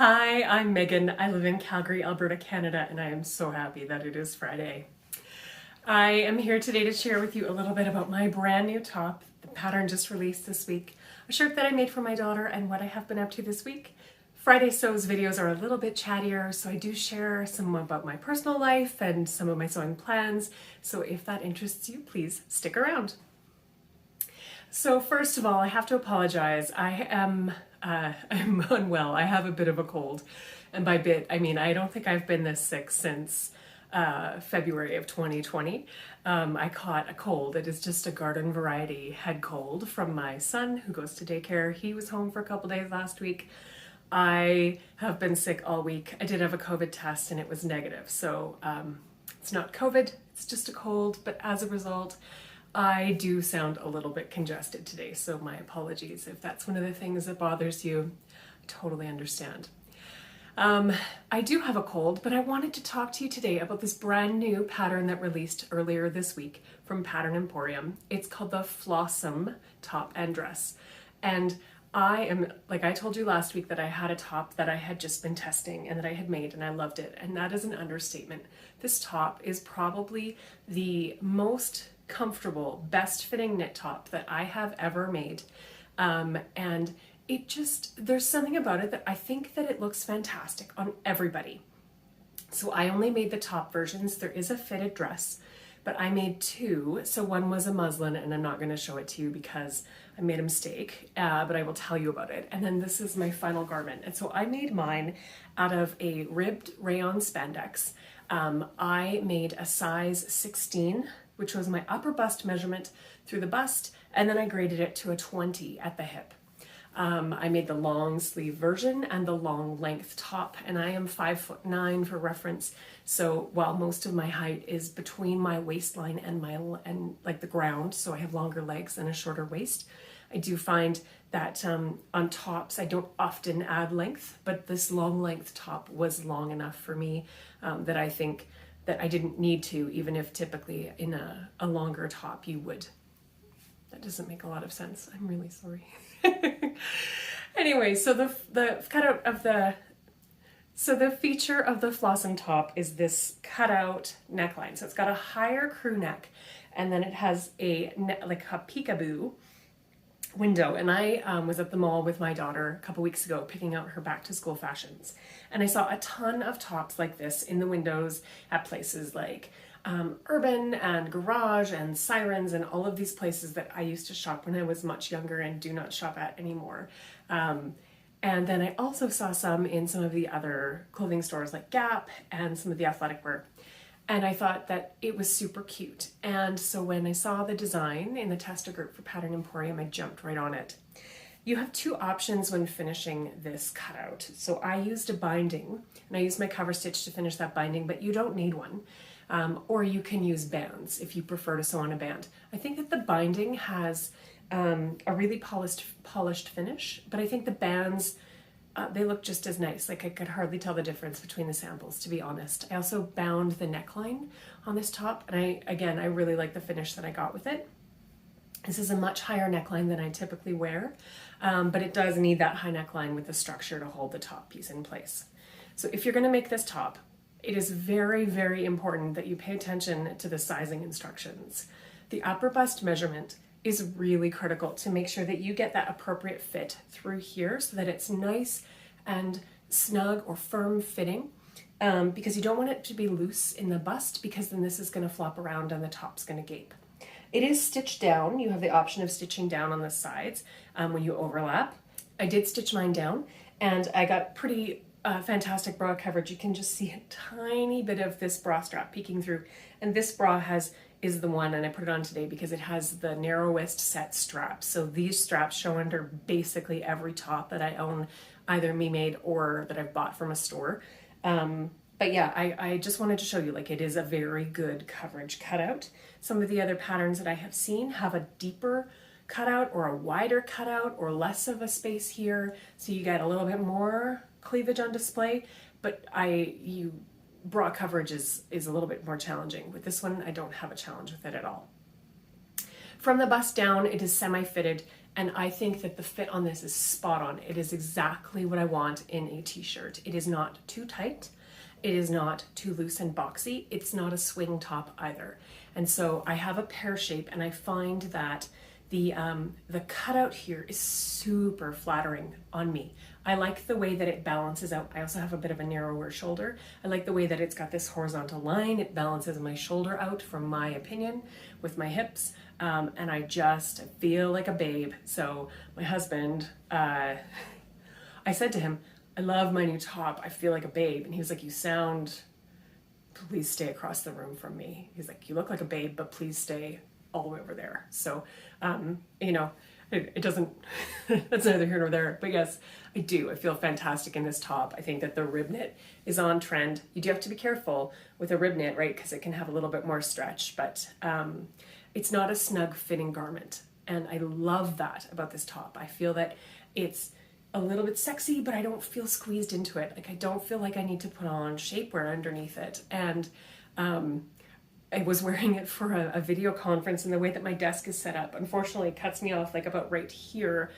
Hi, I'm Megan. I live in Calgary, Alberta, Canada, and I am so happy that it is Friday. I am here today to share with you a little bit about my brand new top, the pattern just released this week, a shirt that I made for my daughter, and what I have been up to this week. Friday sews videos are a little bit chattier, so I do share some about my personal life and some of my sewing plans. So if that interests you, please stick around. So first of all, I have to apologize. I'm unwell. I have a bit of a cold. And by bit, I mean, I don't think I've been this sick since February of 2020. I caught a cold. It is just a garden variety head cold from my son who goes to daycare. He was home for a couple days last week. I have been sick all week. I did have a COVID test and it was negative. So it's not COVID, it's just a cold. But as a result, I do sound a little bit congested today, so my apologies if that's one of the things that bothers you. I totally understand. I do have a cold, but I wanted to talk to you today about this brand new pattern that released earlier this week from Pattern Emporium. It's called the Flawsome top and dress. And like I told you last week, that I had a top that I had just been testing and that I had made and I loved it. And that is an understatement. This top is probably the most comfortable, best fitting knit top that I have ever made. And there's something about it that I think that it looks fantastic on everybody. So I only made the top versions. There is a fitted dress, but I made two. So one was a muslin, and I'm not going to show it to you because I made a mistake, but I will tell you about it. And then this is my final garment. And so I made mine out of a ribbed rayon spandex. I made a size 16, which was my upper bust measurement through the bust, and then I graded it to a 20 at the hip. I made the long sleeve version and the long length top, and I am 5'9" for reference. So while most of my height is between my waistline and like the ground, so I have longer legs and a shorter waist, I do find that on tops I don't often add length, but this long length top was long enough for me that I think that I didn't need to, even if typically in a longer top you would. That doesn't make a lot of sense. I'm really sorry. Anyway, so the feature of the Flossum top is this cutout neckline. So it's got a higher crew neck, and then it has like a peekaboo window. And I was at the mall with my daughter a couple weeks ago picking out her back to school fashions, and I saw a ton of tops like this in the windows at places like Urban and Garage and Sirens and all of these places that I used to shop when I was much younger and do not shop at anymore. And then I also saw some in some of the other clothing stores like Gap and some of the athletic wear. And I thought that it was super cute. And so when I saw the design in the tester group for Pattern Emporium, I jumped right on it. You have two options when finishing this cutout. So I used a binding, and I used my cover stitch to finish that binding, but you don't need one. Or you can use bands if you prefer to sew on a band. I think that the binding has a really polished finish, but I think the bands, they look just as nice. Like I could hardly tell the difference between the samples, to be honest. I also bound the neckline on this top, and I really like the finish that I got with it. This is a much higher neckline than I typically wear, but it does need that high neckline with the structure to hold the top piece in place. So if you're going to make this top, it is very, very important that you pay attention to the sizing instructions. The upper bust measurement is really critical to make sure that you get that appropriate fit through here so that it's nice and snug or firm fitting, because you don't want it to be loose in the bust, because then this is going to flop around and the top's going to gape. It is stitched down. You have the option of stitching down on the sides when you overlap. I did stitch mine down, and I got pretty fantastic bra coverage. You can just see a tiny bit of this bra strap peeking through, and this bra is the one, and I put it on today because it has the narrowest set straps. So these straps show under basically every top that I own, either me made or that I've bought from a store. But yeah, I just wanted to show you, like, it is a very good coverage cutout. Some of the other patterns that I have seen have a deeper cutout or a wider cutout or less of a space here, so you get a little bit more cleavage on display, but bra coverage is a little bit more challenging. With this one, I don't have a challenge with it at all. From the bust down, it is semi-fitted, and I think that the fit on this is spot on. It is exactly what I want in a t-shirt. It is not too tight. It is not too loose and boxy. It's not a swing top either. And so I have a pear shape, and I find that the cutout here is super flattering on me. I like the way that it balances out. I also have a bit of a narrower shoulder. I like the way that it's got this horizontal line. It balances my shoulder out, from my opinion, with my hips. And I just feel like a babe. So my husband, I said to him, I love my new top. I feel like a babe. And he was like, please stay across the room from me. He's like, you look like a babe, but please stay all the way over there. So, it doesn't, that's neither here nor there, but yes, I do. I feel fantastic in this top. I think that the rib knit is on trend. You do have to be careful with a rib knit, right? Because it can have a little bit more stretch, but it's not a snug fitting garment. And I love that about this top. I feel that it's a little bit sexy, but I don't feel squeezed into it. Like, I don't feel like I need to put on shapewear underneath it. And I was wearing it for a video conference, and the way that my desk is set up, unfortunately, it cuts me off like about right here,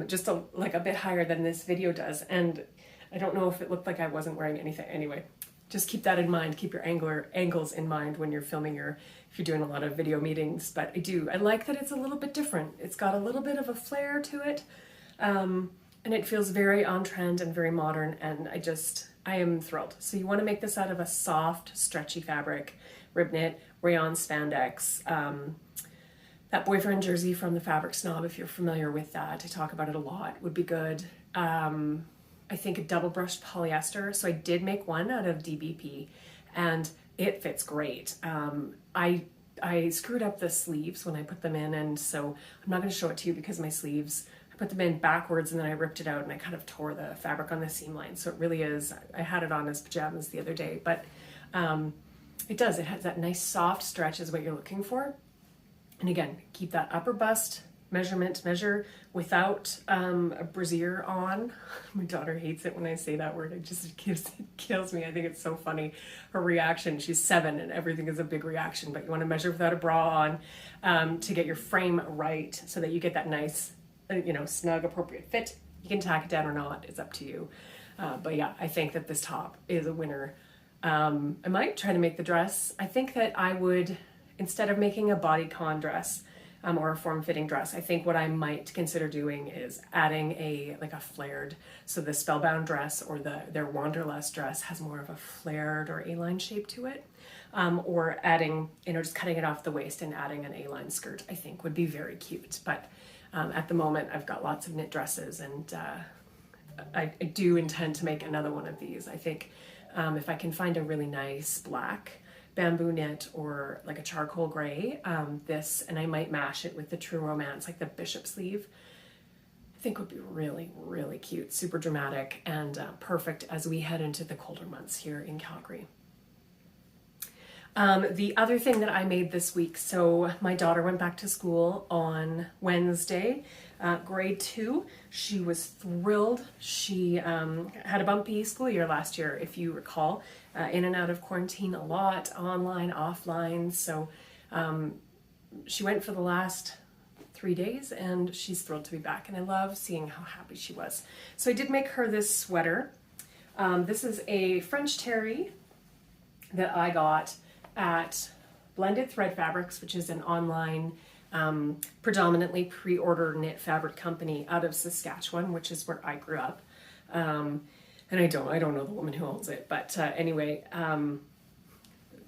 just like a bit higher than this video does. And I don't know if it looked like I wasn't wearing anything. Anyway, just keep that in mind. Keep your angles in mind when you're filming if you're doing a lot of video meetings. But I like that it's a little bit different. It's got a little bit of a flair to it. And it feels very on trend and very modern, and I am thrilled. So you want to make this out of a soft, stretchy fabric, rib knit, rayon spandex, that boyfriend jersey from the Fabric Snob, if you're familiar with that, I talk about it a lot, would be good. I think a double brushed polyester. So I did make one out of DBP, and it fits great. I screwed up the sleeves when I put them in, and so I'm not going to show it to you because my sleeves, I put them in backwards and then I ripped it out and I kind of tore the fabric on the seam line. So it really is, I had it on as pajamas the other day, but it has that nice soft stretch is what you're looking for. And again, keep that upper bust measure without a brassiere on. My daughter hates it when I say that word. It kills me. I think it's so funny. Her reaction, she's 7 and everything is a big reaction, but you want to measure without a bra on to get your frame right so that you get that nice, snug, appropriate fit. You can tack it down or not. It's up to you. But yeah, I think that this top is a winner. I might try to make the dress. I think that I would, instead of making a bodycon dress, or a form-fitting dress, I think what I might consider doing is adding a flared, so the Spellbound dress or their Wanderlust dress has more of a flared or A-line shape to it, or adding, just cutting it off the waist and adding an A-line skirt, I think would be very cute. But at the moment, I've got lots of knit dresses, and I do intend to make another one of these. I think if I can find a really nice black bamboo knit or like a charcoal gray, and I might mash it with the True Romance, like the bishop sleeve, I think would be really, really cute, super dramatic, and perfect as we head into the colder months here in Calgary. The other thing that I made this week, so my daughter went back to school on Wednesday, grade 2. She was thrilled. She had a bumpy school year last year, if you recall, in and out of quarantine a lot, online, offline. So she went for the last 3 days, and she's thrilled to be back, and I love seeing how happy she was. So I did make her this sweater. This is a French terry that I got at Blended Thread Fabrics, which is an online predominantly pre-order knit fabric company out of Saskatchewan, which is where I grew up. And I don't know the woman who owns it, but anyway,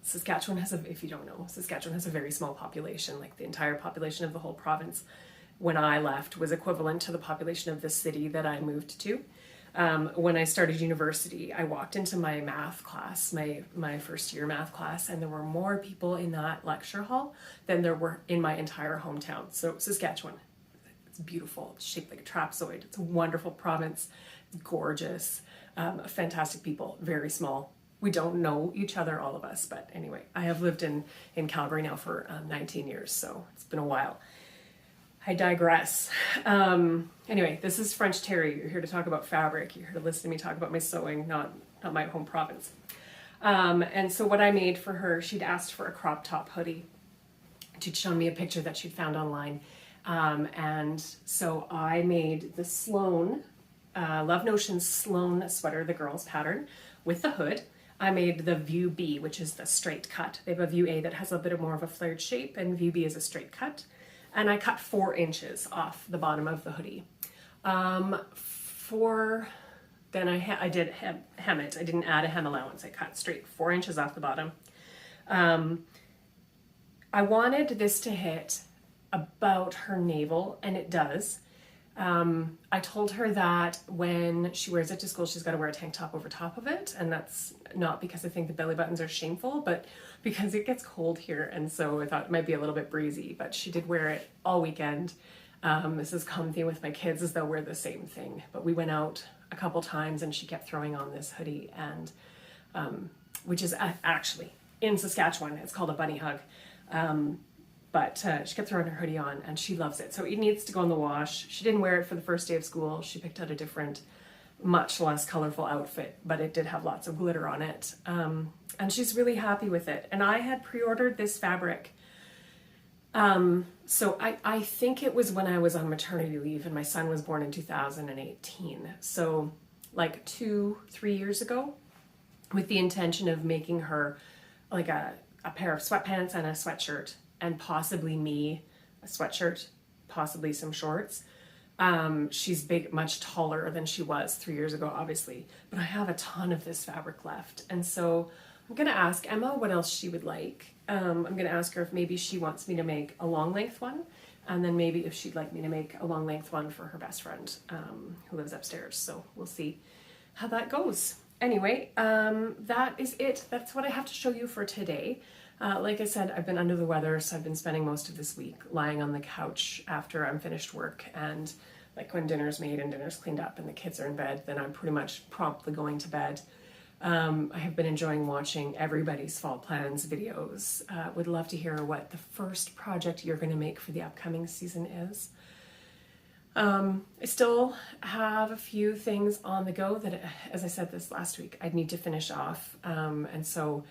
Saskatchewan has if you don't know, Saskatchewan has a very small population. Like the entire population of the whole province when I left was equivalent to the population of the city that I moved to. When I started university, I walked into my math class, my first year math class, and there were more people in that lecture hall than there were in my entire hometown. So Saskatchewan, it's beautiful. It's shaped like a trapezoid. It's a wonderful province, gorgeous, fantastic people, very small. We don't know each other, all of us, but anyway, I have lived in Calgary now for 19 years, so it's been a while. I digress. Anyway, this is French terry. You're here to talk about fabric. You're here to listen to me talk about my sewing, not my home province. And so what I made for her, she'd asked for a crop top hoodie. She'd shown me a picture that she'd found online. And so I made the Sloan, Love Notions Sloan sweater, the girls pattern, with the hood. I made the View B, which is the straight cut. They have a View A that has a bit more of a flared shape, and View B is a straight cut. And I cut 4 inches off the bottom of the hoodie. Then I did hem it. I didn't add a hem allowance. I cut straight 4 inches off the bottom. I wanted this to hit about her navel, and it does. I told her that when she wears it to school, she's got to wear a tank top over top of it. And that's not because I think the belly buttons are shameful, but because it gets cold here. And so I thought it might be a little bit breezy, but she did wear it all weekend. This is comfy with my kids as they'll wear the same thing. But we went out a couple times and she kept throwing on this hoodie, and which is actually in Saskatchewan. It's called a bunny hug. But she kept throwing her hoodie on and she loves it. So it needs to go in the wash. She didn't wear it for the first day of school. She picked out a different, much less colorful outfit, but it did have lots of glitter on it. And she's really happy with it. And I had pre-ordered this fabric. So I think it was when I was on maternity leave and my son was born in 2018. So like 2-3 years ago, with the intention of making her like a pair of sweatpants and a sweatshirt, and possibly me, a sweatshirt, possibly some shorts. She's big, much taller than she was 3 years ago, obviously, but I have a ton of this fabric left. And so I'm gonna ask Emma what else she would like. I'm gonna ask her if maybe she wants me to make a long length one, and then maybe if she'd like me to make a long length one for her best friend who lives upstairs. So we'll see how that goes. Anyway, that is it. That's what I have to show you for today. Like I said, I've been under the weather, so I've been spending most of this week lying on the couch after I'm finished work, and like when dinner's made and dinner's cleaned up and the kids are in bed, then I'm pretty much promptly going to bed. I have been enjoying watching everybody's fall plans videos. Would love to hear what the first project you're going to make for the upcoming season is. I still have a few things on the go that, as I said this last week, I'd need to finish off. And so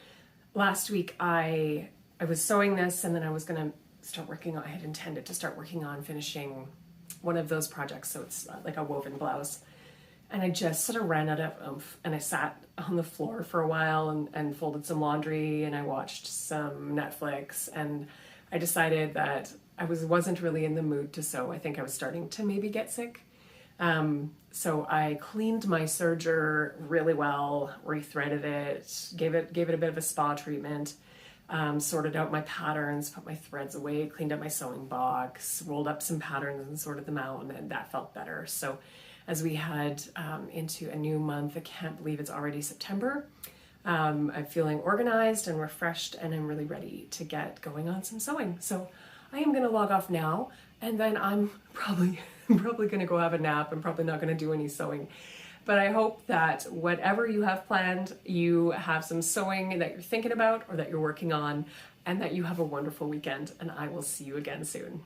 last week I was sewing this, and then I was going to start working on, I had intended to start working on finishing one of those projects. So it's like a woven blouse. And I just sort of ran out of oomph, and I sat on the floor for a while and folded some laundry, and I watched some Netflix, and I decided that I wasn't really in the mood to sew. I think I was starting to maybe get sick. So I cleaned my serger really well, rethreaded it, gave it a bit of a spa treatment, sorted out my patterns, put my threads away, cleaned up my sewing box, rolled up some patterns and sorted them out, and that felt better. So as we head into a new month, I can't believe it's already September. I'm feeling organized and refreshed, and I'm really ready to get going on some sewing. So I am going to log off now, and then I'm probably going to go have a nap. I'm probably not going to do any sewing. But I hope that whatever you have planned, you have some sewing that you're thinking about or that you're working on, and that you have a wonderful weekend, and I will see you again soon.